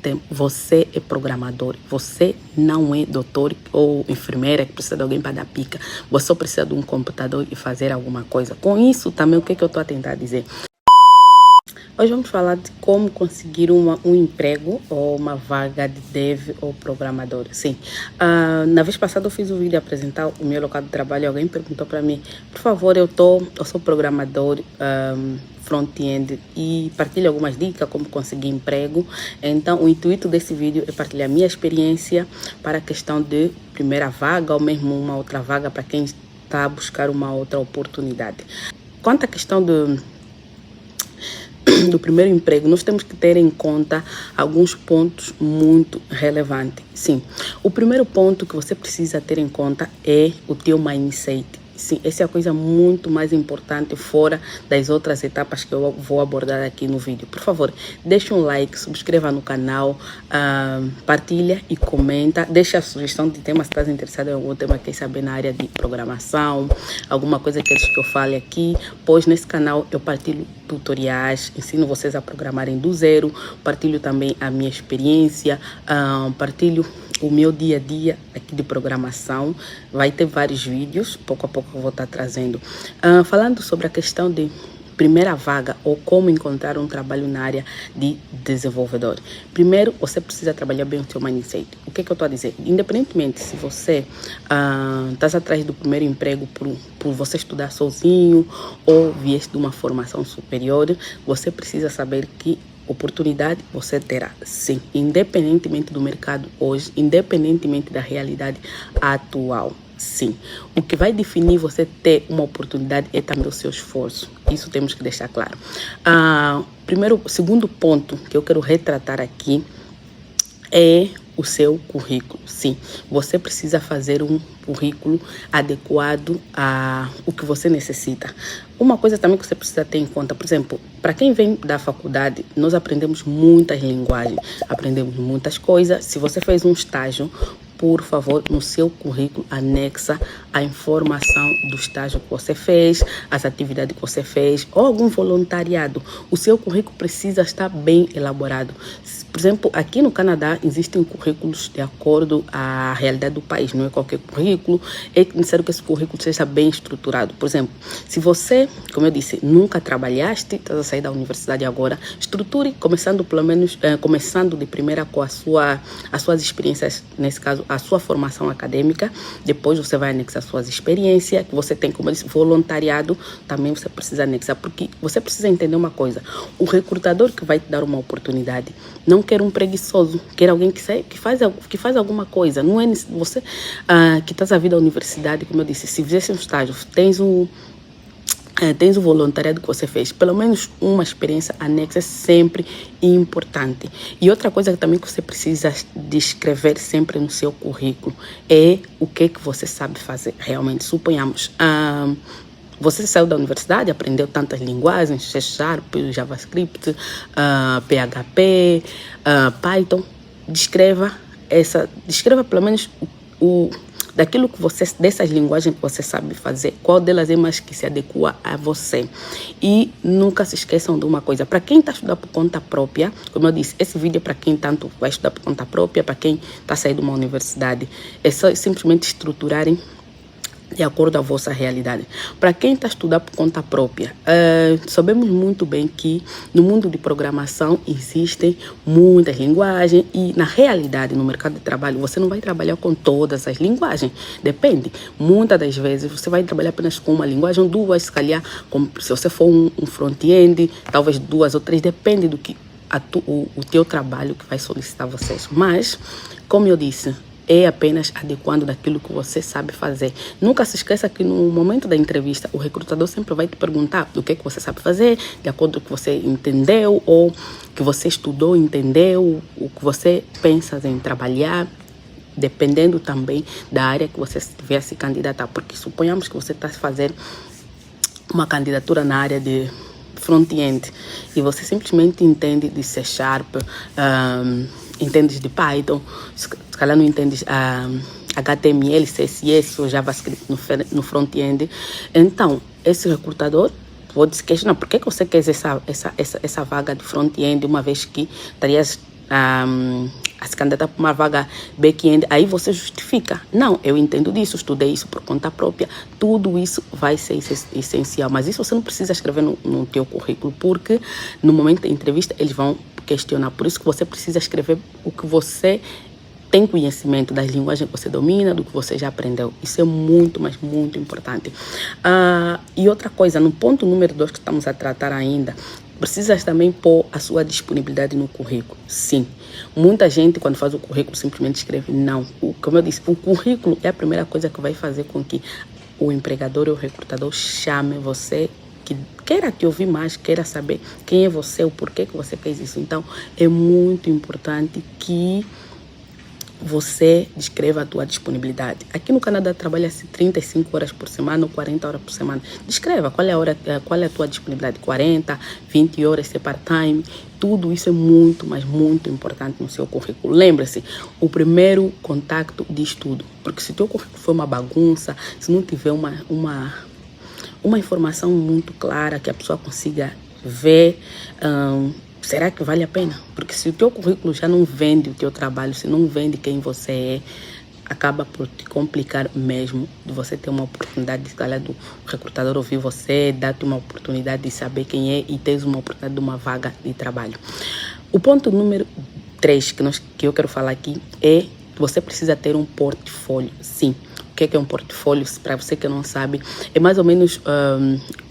tempo, você é programador, você não é doutor ou enfermeira que precisa de alguém para dar pica, você só precisa de um computador e fazer alguma coisa. Com isso também, o que eu estou a tentar dizer? Hoje vamos falar de como conseguir um emprego ou uma vaga de dev ou programador. Sim, na vez passada eu fiz um vídeo apresentar o meu local de trabalho e alguém perguntou para mim, por favor, eu sou programador front-end e partilho algumas dicas como conseguir emprego. Então, o intuito desse vídeo é partilhar minha experiência para a questão de primeira vaga ou mesmo uma outra vaga para quem está a buscar uma outra oportunidade. Quanto à questão do primeiro emprego, nós temos que ter em conta alguns pontos muito relevantes. Sim, o primeiro ponto que você precisa ter em conta é o teu mindset. Sim, essa é a coisa muito mais importante fora das outras etapas que eu vou abordar aqui no vídeo. Por favor, deixe um like, subscreva no canal, partilha e comenta. Deixa a sugestão de tema se está interessado em algum tema que quer saber na área de programação, alguma coisa que eu fale aqui, pois nesse canal eu partilho tutoriais, ensino vocês a programarem do zero, partilho também a minha experiência, partilho o meu dia a dia aqui de programação. Vai ter vários vídeos, pouco a pouco eu vou estar trazendo. Falando sobre a questão de primeira vaga ou como encontrar um trabalho na área de desenvolvedor. Primeiro, você precisa trabalhar bem o seu mindset. O que eu estou a dizer? Independentemente se você está atrás do primeiro emprego por você estudar sozinho ou viesse de uma formação superior, você precisa saber que oportunidade você terá, sim, independentemente do mercado hoje, independentemente da realidade atual, sim. O que vai definir você ter uma oportunidade é também o seu esforço. Isso temos que deixar claro. Segundo ponto que eu quero retratar aqui é o seu currículo. Sim, você precisa fazer um currículo adequado ao que você necessita. Uma coisa também que você precisa ter em conta, por exemplo, para quem vem da faculdade, nós aprendemos muitas linguagens, aprendemos muitas coisas. Se você fez um estágio, por favor, no seu currículo, anexa a informação do estágio que você fez, as atividades que você fez, ou algum voluntariado. O seu currículo precisa estar bem elaborado. Por exemplo, aqui no Canadá, existem currículos de acordo à realidade do país, não é qualquer currículo. É necessário que esse currículo seja bem estruturado. Por exemplo, se você, como eu disse, nunca trabalhaste, está a sair da universidade agora, estruture, começando pelo menos, começando de primeira com as suas experiências, nesse caso, a sua formação acadêmica. Depois você vai anexar suas experiências, que você tem, como eu disse, voluntariado, também você precisa anexar, porque você precisa entender uma coisa, o recrutador que vai te dar uma oportunidade não quer um preguiçoso, quer alguém que faz alguma coisa. Não é você que está a vir da universidade, como eu disse, se fizesse um estágio, tens o voluntariado que você fez, pelo menos uma experiência anexa é sempre importante. E outra coisa que também que você precisa descrever sempre no seu currículo é o que você sabe fazer realmente. Suponhamos, você saiu da universidade, aprendeu tantas linguagens, C Sharp, JavaScript, PHP, Python. Descreva pelo menos daquilo que dessas linguagens que você sabe fazer, qual delas é mais que se adequa a você. E nunca se esqueçam de uma coisa, para quem está estudando por conta própria, como eu disse, esse vídeo é para quem tanto vai estudar por conta própria, para quem está saindo de uma universidade, é só simplesmente estruturarem de acordo à vossa realidade. Para quem está estudando por conta própria, sabemos muito bem que no mundo de programação existem muitas linguagens e na realidade, no mercado de trabalho, você não vai trabalhar com todas as linguagens. Depende. Muitas das vezes você vai trabalhar apenas com uma linguagem, duas, se calhar, se você for um front-end, talvez duas ou três, depende do que o teu trabalho que vai solicitar vocês. Mas, como eu disse, é apenas adequando daquilo que você sabe fazer. Nunca se esqueça que no momento da entrevista, o recrutador sempre vai te perguntar o que você sabe fazer, de acordo com o que você entendeu, ou que você estudou, entendeu, o que você pensa em trabalhar, dependendo também da área que você estiver a se candidatar. Porque suponhamos que você está a fazer uma candidatura na área de front-end e você simplesmente entende de C Sharp, entendes de Python, se calhar não entendes HTML, CSS ou JavaScript no front-end. Então, esse recrutador pode se questionar por que você quer essa vaga de front-end, uma vez que estarias a se candidatar para uma vaga back-end, aí você justifica. Não, eu entendo disso, estudei isso por conta própria. Tudo isso vai ser essencial, mas isso você não precisa escrever no teu currículo, porque no momento da entrevista eles vão questionar. Por isso que você precisa escrever o que você tem conhecimento das linguagens que você domina, do que você já aprendeu. Isso é muito, mas muito importante. E outra coisa, no ponto número 2 que estamos a tratar ainda, precisas também pôr a sua disponibilidade no currículo. Sim. Muita gente, quando faz o currículo, simplesmente escreve não. Como eu disse, o currículo é a primeira coisa que vai fazer com que o empregador ou o recrutador chame você, que queira te ouvir mais, queira saber quem é você, o porquê que você fez isso. Então, é muito importante que você descreva a tua disponibilidade. Aqui no Canadá trabalha-se 35 horas por semana ou 40 horas por semana. Descreva qual é a tua disponibilidade. 40, 20 horas, se é part-time. Tudo isso é muito, mas muito importante no seu currículo. Lembre-se, o primeiro contacto diz tudo. Porque se o teu currículo for uma bagunça, se não tiver uma informação muito clara que a pessoa consiga ver, será que vale a pena? Porque se o teu currículo já não vende o teu trabalho, se não vende quem você é, acaba por te complicar mesmo de você ter uma oportunidade de escalar do recrutador ouvir você, dar-te uma oportunidade de saber quem é e ter uma oportunidade de uma vaga de trabalho. O ponto número 3 que eu quero falar aqui é que você precisa ter um portfólio. Sim, o que é um portfólio? Para você que não sabe, é mais ou menos,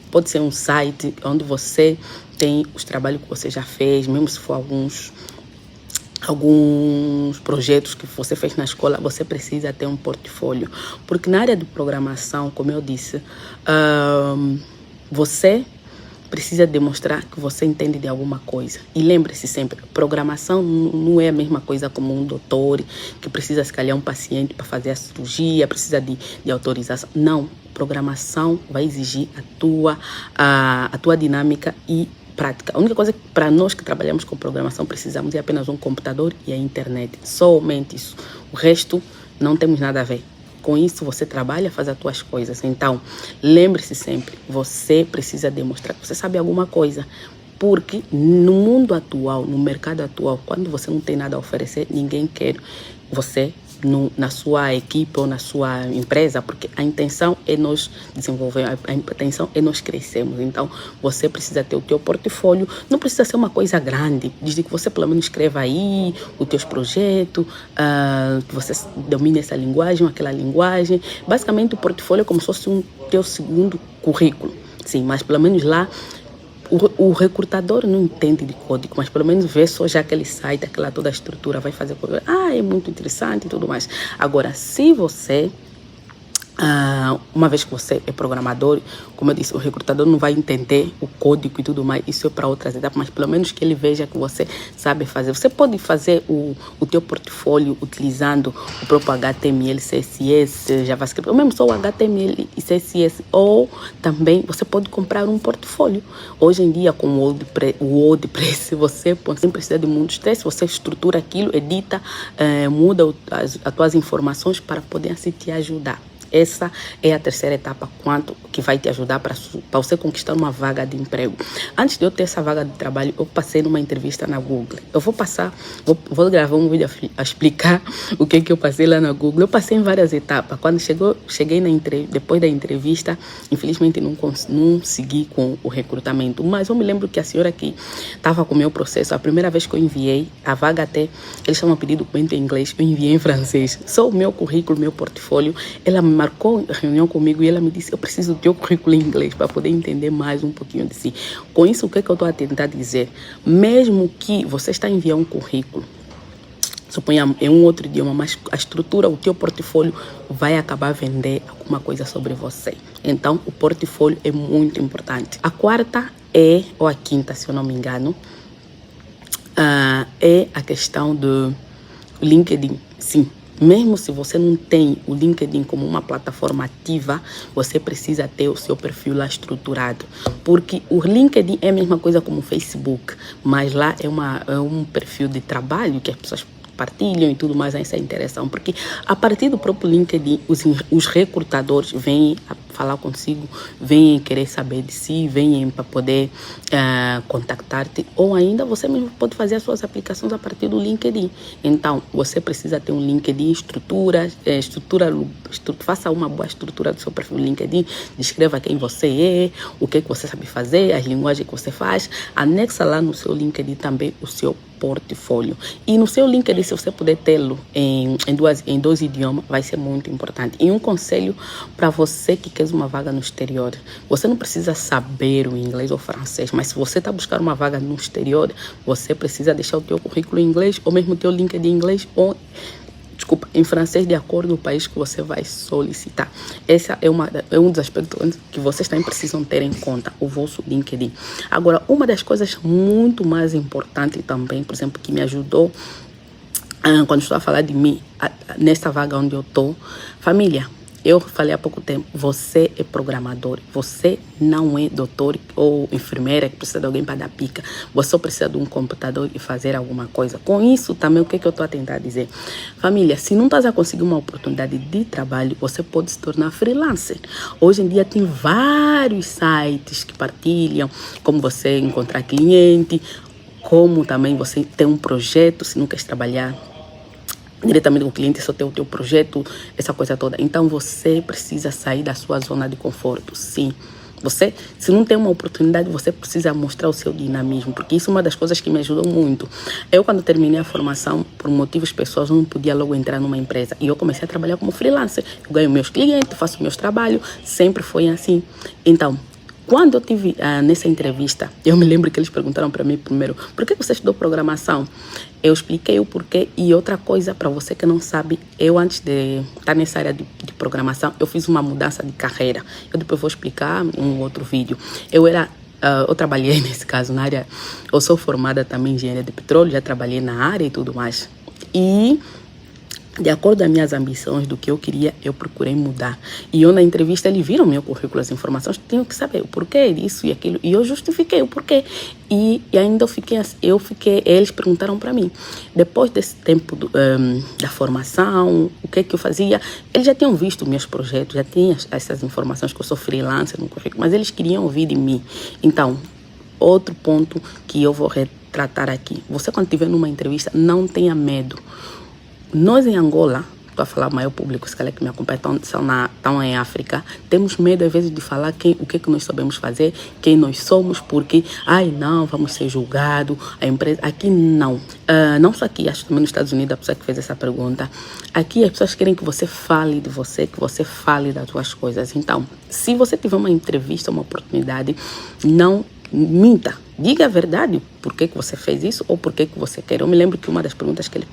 pode ser um site onde você tem os trabalhos que você já fez, mesmo se for alguns projetos que você fez na escola, você precisa ter um portfólio. Porque na área de programação, como eu disse, você precisa demonstrar que você entende de alguma coisa. E lembre-se sempre, programação não é a mesma coisa como um doutor que precisa escalar um paciente para fazer a cirurgia, precisa de autorização. Não, programação vai exigir a tua dinâmica e prática. A única coisa que para nós que trabalhamos com programação precisamos é apenas um computador e a internet. Somente isso. O resto não temos nada a ver. Com isso você trabalha, faz as tuas coisas. Então, lembre-se sempre, você precisa demonstrar que você sabe alguma coisa. Porque no mundo atual, no mercado atual, quando você não tem nada a oferecer, ninguém quer você na sua equipe ou na sua empresa, porque a intenção é nós desenvolver, a intenção é nós crescermos. Então, você precisa ter o teu portfólio, não precisa ser uma coisa grande, desde que você pelo menos escreva aí os teus projetos, que você domine essa linguagem ou aquela linguagem. Basicamente, o portfólio é como se fosse um teu segundo currículo, sim, mas pelo menos lá o recrutador não entende de código, mas pelo menos vê só já aquele site, aquela toda a estrutura, vai fazer coisa. É muito interessante e tudo mais. Agora, se você, uma vez que você é programador, como eu disse, o recrutador não vai entender o código e tudo mais, isso é para outras etapas, mas pelo menos que ele veja que você sabe fazer. Você pode fazer o teu portfólio utilizando o próprio HTML, CSS, JavaScript, ou mesmo só o HTML e CSS, ou também você pode comprar um portfólio. Hoje em dia, com o WordPress, você sem precisar de muitos testes, você estrutura aquilo, edita, muda as tuas informações para poder assim te ajudar. Essa é a terceira etapa, que vai te ajudar para você conquistar uma vaga de emprego. Antes de eu ter essa vaga de trabalho, eu passei numa entrevista na Google. Eu vou gravar um vídeo a explicar o que eu passei lá na Google. Eu passei em várias etapas. Quando cheguei depois da entrevista, infelizmente não segui com o recrutamento. Mas eu me lembro que a senhora que estava com o meu processo, a primeira vez que eu enviei a vaga, até eles estavam pedindo documento em inglês, eu enviei em francês. Só o meu currículo, meu portfólio, ela me marcou a reunião comigo e ela me disse, eu preciso do teu currículo em inglês para poder entender mais um pouquinho de si. Com isso, o que eu estou a tentar dizer? Mesmo que você está enviando um currículo, suponha em um outro idioma, mas a estrutura, o teu portfólio vai acabar vender alguma coisa sobre você. Então, o portfólio é muito importante. A quarta ou a quinta, se eu não me engano, é a questão do LinkedIn. Sim. Mesmo se você não tem o LinkedIn como uma plataforma ativa, você precisa ter o seu perfil lá estruturado. Porque o LinkedIn é a mesma coisa como o Facebook, mas lá é um perfil de trabalho que as pessoas partilham e tudo mais, essa interação. Porque a partir do próprio LinkedIn, os recrutadores vêm a falar consigo, vêm querer saber de si, vêm para poder contactar-te, ou ainda você mesmo pode fazer as suas aplicações a partir do LinkedIn. Então, você precisa ter um LinkedIn, faça uma boa estrutura do seu perfil do LinkedIn, descreva quem você é, o que você sabe fazer, as linguagens que você faz, anexa lá no seu LinkedIn também o seu portfólio. E no seu LinkedIn, se você puder tê-lo em dois idiomas, vai ser muito importante. E um conselho para você que quer uma vaga no exterior: você não precisa saber o inglês ou francês, mas se você está buscando uma vaga no exterior, você precisa deixar o teu currículo em inglês, ou mesmo o teu LinkedIn em inglês, ou em francês, de acordo com o país que você vai solicitar. Esse é um dos aspectos que vocês também precisam ter em conta, o vosso LinkedIn. Agora, uma das coisas muito mais importantes também, por exemplo, que me ajudou quando estou a falar de mim, nessa vaga onde eu estou, família. Eu falei há pouco tempo, você é programador, você não é doutor ou enfermeira que precisa de alguém para dar pica. Você só precisa de um computador e fazer alguma coisa. Com isso também, o que eu estou a tentar dizer? Família, se não estás a conseguir uma oportunidade de trabalho, você pode se tornar freelancer. Hoje em dia tem vários sites que partilham como você encontrar cliente, como também você ter um projeto, se não queres trabalhar diretamente com o cliente, só ter o teu projeto, essa coisa toda. Então, você precisa sair da sua zona de conforto, sim. Você, se não tem uma oportunidade, você precisa mostrar o seu dinamismo, porque isso é uma das coisas que me ajudou muito. Eu, quando terminei a formação, por motivos pessoais, não podia logo entrar numa empresa. E eu comecei a trabalhar como freelancer. Eu ganho meus clientes, faço meus trabalhos, sempre foi assim. Então, quando eu tive nessa entrevista, eu me lembro que eles perguntaram para mim primeiro: por que você estudou programação? Eu expliquei o porquê. E outra coisa, para você que não sabe, eu antes de estar nessa área de programação, eu fiz uma mudança de carreira. Eu depois vou explicar em um outro vídeo. Eu trabalhei nesse caso na área, eu sou formada também em engenharia de petróleo, já trabalhei na área e tudo mais. E de acordo com as minhas ambições, do que eu queria, eu procurei mudar. E eu, na entrevista, eles viram meu currículo, as informações, tinham que saber o porquê disso e aquilo. E eu justifiquei o porquê. E ainda eles perguntaram para mim, depois desse tempo da formação, o que eu fazia. Eles já tinham visto meus projetos, já tinham essas informações que eu sou freelancer no currículo, mas eles queriam ouvir de mim. Então, outro ponto que eu vou retratar aqui: você, quando estiver numa entrevista, não tenha medo. Nós em Angola, estou a falar o maior público, se calhar que me acompanha, estão em África, temos medo às vezes de falar o que nós sabemos fazer, quem nós somos, porque, não, vamos ser julgados, a empresa. Aqui não. Não só aqui, acho que também nos Estados Unidos, a pessoa que fez essa pergunta. Aqui as pessoas querem que você fale de você, que você fale das suas coisas. Então, se você tiver uma entrevista, uma oportunidade, não minta. Diga a verdade, por que você fez isso ou por que você quer. Eu me lembro que uma das perguntas que eles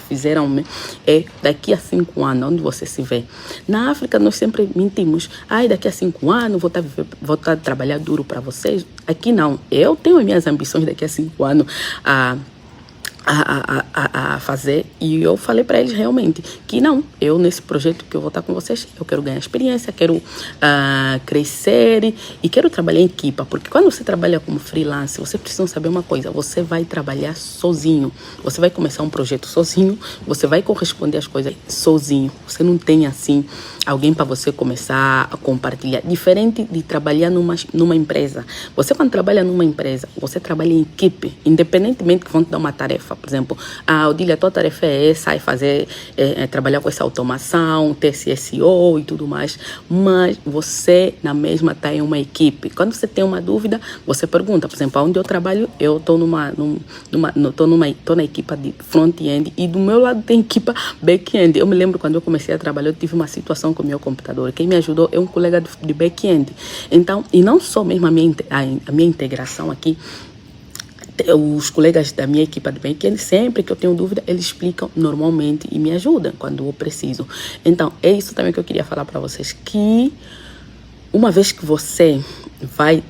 fizeram é: daqui a 5 anos, onde você se vê? Na África, nós sempre mentimos. Daqui a 5 anos vou estar a trabalhar duro para vocês. Aqui não. Eu tenho as minhas ambições daqui a 5 anos a fazer, e eu falei para eles realmente que não, eu nesse projeto que eu vou estar com vocês, eu quero ganhar experiência, quero crescer e quero trabalhar em equipa, porque quando você trabalha como freelance, você precisa saber uma coisa: você vai trabalhar sozinho, você vai começar um projeto sozinho, você vai corresponder às coisas sozinho, você não tem assim alguém para você começar a compartilhar, diferente de trabalhar numa empresa. Você, quando trabalha numa empresa, você trabalha em equipe, independentemente que vão te dar uma tarefa. Por exemplo, Odília, a tua tarefa é essa, trabalhar com essa automação, ter esse SEO e tudo mais, mas você na mesma está em uma equipe. Quando você tem uma dúvida, você pergunta. Por exemplo, onde eu trabalho, eu estou na equipa de front-end e do meu lado tem equipa back-end. Eu me lembro quando eu comecei a trabalhar, eu tive uma situação com o meu computador. Quem me ajudou é um colega de back-end. Então, e não só mesmo a minha integração aqui, os colegas da minha equipe de back-end, sempre que eu tenho dúvida, eles explicam normalmente e me ajudam quando eu preciso. Então, é isso também que eu queria falar para vocês, que uma vez que você vai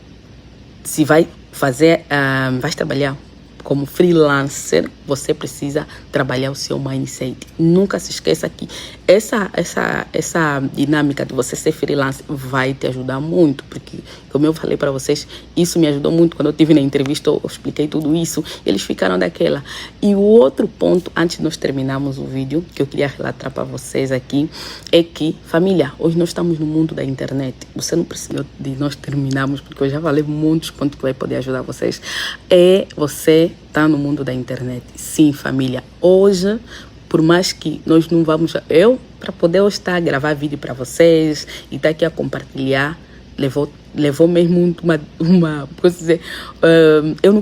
trabalhar como freelancer, você precisa trabalhar o seu mindset. Nunca se esqueça que essa dinâmica de você ser freelance vai te ajudar muito, porque, como eu falei para vocês, isso me ajudou muito. Quando eu estive na entrevista, eu expliquei tudo isso, eles ficaram daquela. E o outro ponto, antes de nós terminarmos o vídeo, que eu queria relatar para vocês aqui, é que, família, hoje nós estamos no mundo da internet. Você não precisa de nós terminarmos, porque eu já falei muitos pontos que vai poder ajudar vocês. Você tá no mundo da internet. Sim, família, hoje, por mais que nós não vamos... para poder eu estar a gravar vídeo para vocês e estar aqui a compartilhar, levou mesmo posso dizer, eu não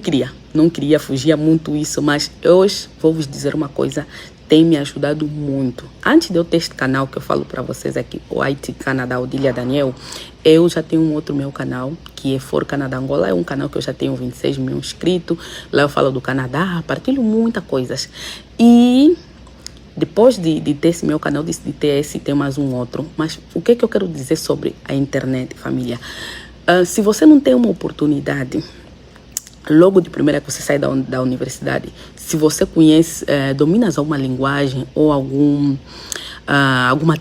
queria fugir muito isso, mas hoje vou vos dizer uma coisa, tem me ajudado muito. Antes de eu ter este canal que eu falo para vocês aqui, o IT Canadá, Odília Daniel, eu já tenho um outro meu canal, que é For Canadá Angola. É um canal que eu já tenho 26 mil inscritos. Lá eu falo do Canadá, partilho muitas coisas. E depois de ter esse meu canal, de ter esse, tem mais um outro. Mas o que eu quero dizer sobre a internet, família? Se você não tem uma oportunidade, logo de primeira que você sai da universidade, se você conhece, dominas alguma linguagem ou alguma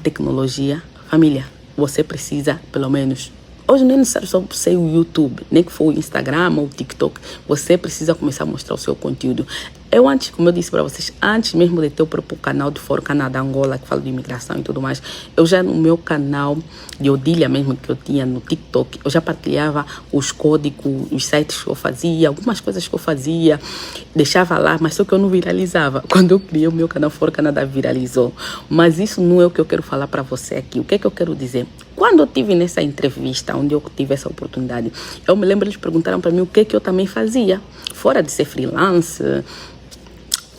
tecnologia, família, você precisa, pelo menos, hoje não é necessário só ser o YouTube, nem que for o Instagram ou o TikTok, você precisa começar a mostrar o seu conteúdo. Eu antes, como eu disse para vocês, antes mesmo de ter o próprio canal de For Canadá Angola, que fala de imigração e tudo mais, eu já no meu canal de Odília mesmo, que eu tinha no TikTok, eu já partilhava os códigos, os sites que eu fazia, algumas coisas que eu fazia, deixava lá, mas só que eu não viralizava. Quando eu criei o meu canal For Canadá, viralizou. Mas isso não é o que eu quero falar para você aqui. O que é que eu quero dizer? Quando eu tive nessa entrevista, onde eu tive essa oportunidade, eu me lembro, eles perguntaram para mim o que eu também fazia. Fora de ser freelance,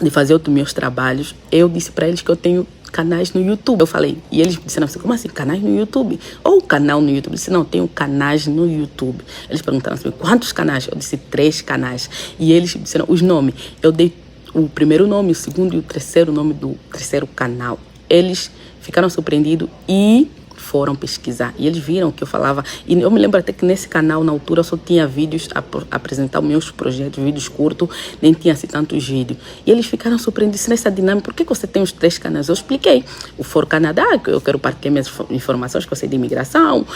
de fazer outros meus trabalhos, eu disse para eles que eu tenho canais no YouTube. Eu falei, e eles disseram assim, como assim, canais no YouTube? Ou canal no YouTube? Eu disse, não, tenho canais no YouTube. Eles perguntaram assim, quantos canais? Eu disse, 3 canais. E eles disseram os nomes. Eu dei o primeiro nome, o segundo e o terceiro nome do terceiro canal. Eles ficaram surpreendidos e foram pesquisar. E eles viram que eu falava. E eu me lembro até que nesse canal, na altura, eu só tinha vídeos a apresentar os meus projetos, vídeos curtos, nem tinha assim tantos vídeos. E eles ficaram surpreendidos nessa dinâmica. Por que você tem os 3 canais? Eu expliquei. O For Canadá, que eu quero partilhar minhas informações que eu sei de imigração.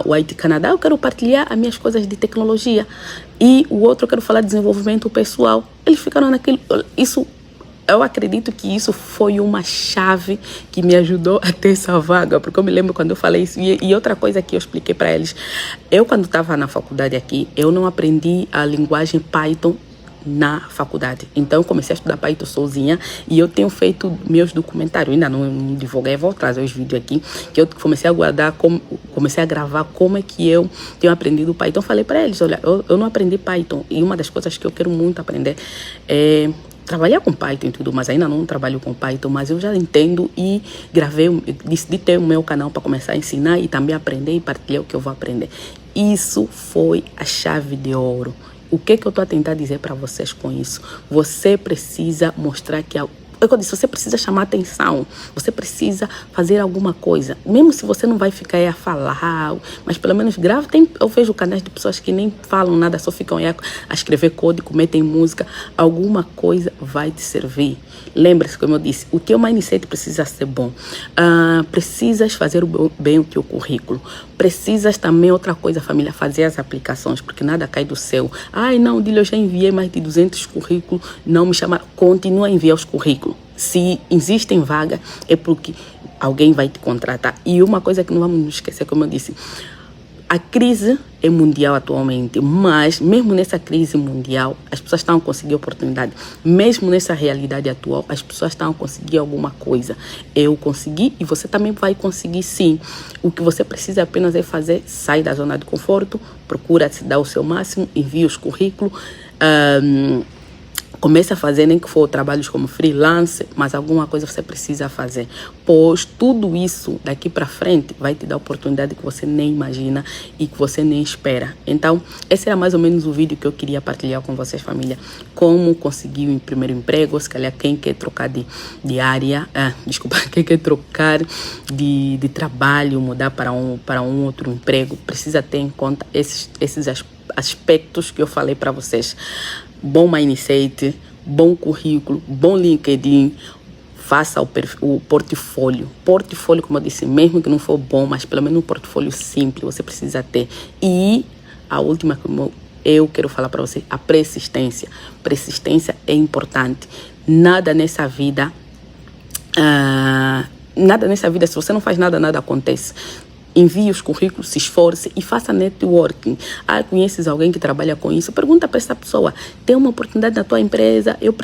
O IT Canadá, eu quero partilhar as minhas coisas de tecnologia. E o outro, eu quero falar de desenvolvimento pessoal. Eles ficaram naquele... Eu acredito que isso foi uma chave que me ajudou a ter essa vaga, porque eu me lembro quando eu falei isso. E outra coisa que eu expliquei para eles, eu quando estava na faculdade aqui, eu não aprendi a linguagem Python na faculdade. Então eu comecei a estudar Python sozinha e eu tenho feito meus documentários, ainda não divulguei, vou trazer os vídeos aqui, que eu comecei a guardar, comecei a gravar como é que eu tenho aprendido Python. Eu falei para eles, olha, eu não aprendi Python e uma das coisas que eu quero muito aprender é trabalhar com Python e tudo, mas ainda não trabalho com Python, mas eu já entendo e decidi ter o meu canal para começar a ensinar e também aprender e partilhar o que eu vou aprender. Isso foi a chave de ouro. O que eu estou a tentar dizer para vocês com isso? Você precisa mostrar que eu disse, você precisa chamar atenção, você precisa fazer alguma coisa, mesmo se você não vai ficar aí a falar, mas pelo menos grava. Eu vejo canais de pessoas que nem falam nada, só ficam aí a escrever código, metem música, alguma coisa vai te servir. Lembre-se, como eu disse, o teu mindset precisa ser bom, precisas fazer bem o teu currículo, precisas também, outra coisa, família, fazer as aplicações, porque nada cai do céu. Ai, não, Dília, eu já enviei mais de 200 currículos, não me chama, continua a enviar os currículos. Se existem vaga, é porque alguém vai te contratar. E uma coisa que não vamos nos esquecer, como eu disse, a crise é mundial atualmente, mas mesmo nessa crise mundial, as pessoas estão a conseguir oportunidade. Mesmo nessa realidade atual, as pessoas estão a conseguir alguma coisa. Eu consegui e você também vai conseguir, sim. O que você precisa apenas é fazer, sair da zona de conforto, procura se dar o seu máximo, envia os currículos, comece a fazer, nem que for trabalhos como freelance, mas alguma coisa você precisa fazer. Pois tudo isso daqui para frente vai te dar oportunidade que você nem imagina e que você nem espera. Então, esse era mais ou menos o vídeo que eu queria partilhar com vocês, família. Como conseguir o primeiro emprego, se calhar quem quer trocar de área, quem quer trocar de trabalho, mudar para um outro emprego, precisa ter em conta esses aspectos que eu falei para vocês. Bom mindset, bom currículo, bom LinkedIn, faça o portfólio. Portfólio, como eu disse, mesmo que não for bom, mas pelo menos um portfólio simples você precisa ter. E a última, como eu quero falar para você, a persistência. Persistência é importante. Nada nessa vida, se você não faz nada, nada acontece. Envie os currículos, se esforce e faça networking. Conheces alguém que trabalha com isso? Pergunta para essa pessoa. Tem uma oportunidade na tua empresa? Eu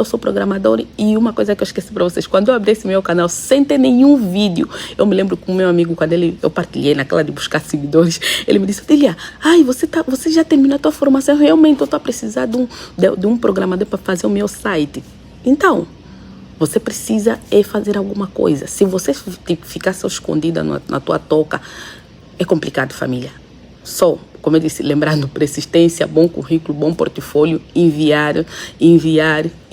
sou programador. E uma coisa que eu esqueci para vocês. Quando eu abri esse meu canal sem ter nenhum vídeo, eu me lembro com o meu amigo, quando eu partilhei naquela de buscar seguidores, ele me disse: Otília, você já terminou a tua formação? Realmente eu estou a precisar de um programador para fazer o meu site. Então, você precisa fazer alguma coisa. Se você ficar só escondida na tua toca, é complicado, família. Só, como eu disse, lembrando, persistência, bom currículo, bom portfólio, enviar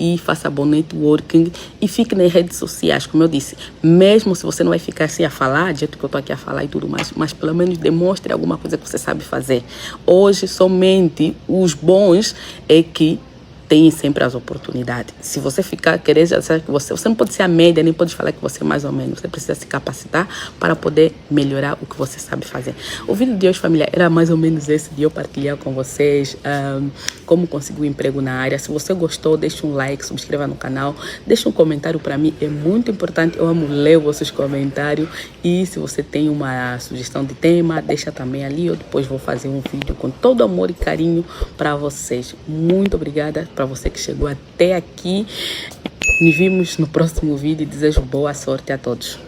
e faça bom networking e fique nas redes sociais, como eu disse. Mesmo se você não vai ficar assim a falar, do jeito que eu estou aqui a falar e tudo mais, mas pelo menos demonstre alguma coisa que você sabe fazer. Hoje, somente os bons é que tem sempre as oportunidades. Se você querer já saber que você não pode ser a média, nem pode falar que você é mais ou menos. Você precisa se capacitar para poder melhorar o que você sabe fazer. O vídeo de hoje, família, era mais ou menos esse de eu partilhar com vocês como conseguir um emprego na área. Se você gostou, deixa um like, subscreva no canal, deixa um comentário para mim, é muito importante. Eu amo ler os vossos comentários. E se você tem uma sugestão de tema, deixa também ali. Eu depois vou fazer um vídeo com todo amor e carinho para vocês. Muito obrigada para você que chegou até aqui. Nos vemos no próximo vídeo e desejo boa sorte a todos.